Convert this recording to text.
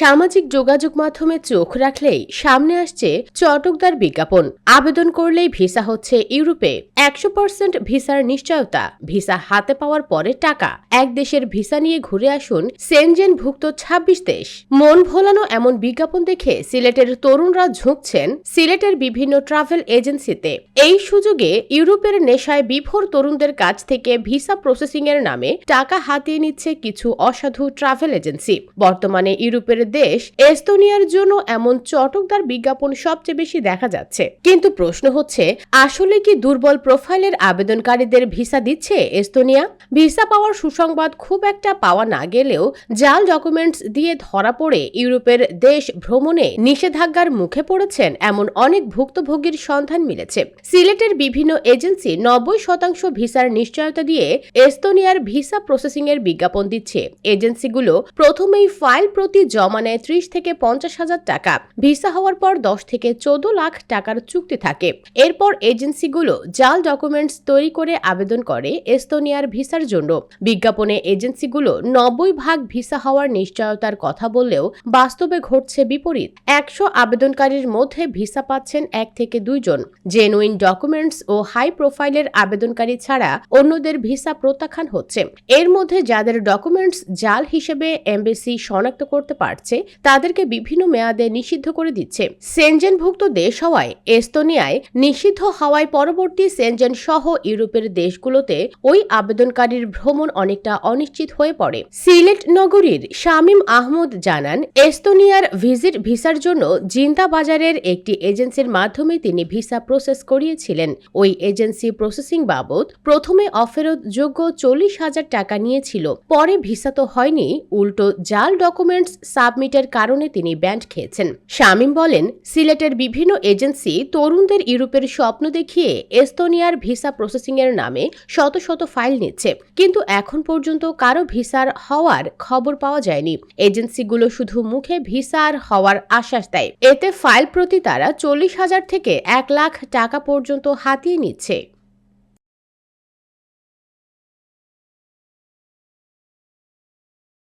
সামাজিক যোগাযোগ মাধ্যমে চোখ রাখলেই সামনে আসছে চটকদার বিজ্ঞাপন। আবেদন করলেই ভিসা হচ্ছে ইউরোপে 100% ভিসার নিশ্চয়তা, ভিসা হাতে পাওয়ার পরে টাকা। এক দেশের ভিসা নিয়ে ঘুরে আসুন সেনজেনভুক্ত 26 দেশ। মন ভোলানো এমন বিজ্ঞাপন দেখে সিলেটের তরুণরা ঝুঁকছেন সিলেটের বিভিন্ন ট্রাভেল এজেন্সিতে। এই সুযোগে ইউরোপের নেশায় বিভোর তরুণদের কাছ থেকে ভিসা প্রসেসিং এর নামে টাকা হাতিয়ে নিচ্ছে কিছু অসাধু ট্রাভেল এজেন্সি। বর্তমানে ইউরোপের দেশ এস্তোনিয়ার জন্য এমন চটকদার বিজ্ঞাপন সবচেয়ে বেশি দেখা যাচ্ছে। কিন্তু প্রশ্ন হচ্ছে, আসলে কি দুর্বল প্রোফাইলের আবেদনকারীদের ভিসা দিচ্ছে এস্তোনিয়া? ভিসা পাওয়ার সুসংবাদ খুব একটা পাওয়া না গেলেও জাল ডকুমেন্টস দিয়ে ধরা পড়ে ইউরোপের দেশ ভ্রমণে নিষেধাজ্ঞার মুখে পড়েছেন এমন অনেক ভুক্তভোগীর সন্ধান মিলেছে। সিলেটের বিভিন্ন এজেন্সি 90% ভিসার নিশ্চয়তা দিয়ে এস্তোনিয়ার ভিসা প্রসেসিং এর বিজ্ঞাপন দিচ্ছে। এজেন্সিগুলো প্রথমেই ফাইল প্রতি জমা নেয় 30 থেকে 50 হাজার টাকা। ভিসা হওয়ার পর 10 থেকে 14 লাখ টাকার চুক্তি থাকে। এরপর এজেন্সিগুলো জাল ডকুমেন্টস তৈরি করে আবেদন করে এস্তোনিয়ার ভিসার জন্য। বিজ্ঞাপনে এজেন্সিগুলো 90% ভিসা হওয়ার নিশ্চয়তার কথা বললেও বাস্তবে ঘটছে বিপরীত। 100 আবেদনকারীর মধ্যে ভিসা পাচ্ছেন 1 থেকে 2 জন। জেনুইন ডকুমেন্টস ও হাই প্রোফাইলের আবেদনকারী ছাড়া অন্যদের ভিসা প্রত্যাখ্যান হচ্ছে। এর মধ্যে যাদের ডকুমেন্টস জাল হিসেবে এমবেসি শনাক্ত করতে পারছে তাদেরকে বিভিন্ন মেয়াদে নিষিদ্ধ করে দিচ্ছে। সেনজেনভুক্ত দেশ হওয়ায় এস্তোনিয়ায় নিষিদ্ধ হওয়ায় পরবর্তী সেনজেন সহ ইউরোপের দেশগুলোতে ওই আবেদনকারীর ভ্রমণ অনেকটা অনিশ্চিত হয়ে পড়ে। সিলেট নগরীর শামীম আহমদ জানান, এস্তোনিয়ার ভিজিট ভিসার জন্য জিন্তা বাজারের একটি এজেন্সির মাধ্যমে তিনি ভিসা প্রসেস করিয়েছিলেন। ওই এজেন্সি প্রসেসিং বাবদ প্রথমে অফেরতযোগ্য 40,000 টাকা নিয়েছিল। পরে ভিসা তো হয়নি, উল্টো জাল ডকুমেন্টস সাবমিটের কারণে তিনি ব্যান্ড খেয়েছেন। শামীম বলেন, সিলেটের বিভিন্ন এজেন্সি তরুণদের ইউরোপের স্বপ্ন দেখিয়ে এস্তোনিয়ার ভিসা প্রসেসিং এর নামে শত শত ফাইল নিচ্ছে, কিন্তু এখন পর্যন্ত কারো ভিসার হওয়ার খবর পাওয়া যায়নি। এজেন্সিগুলো শুধু মুখে ভিসার হওয়ার আশ্বাস দেয়। এতে ফাইল প্রতি তারা 40,000 থেকে 1 লাখ টাকা পর্যন্ত হাতিয়ে নিচ্ছে।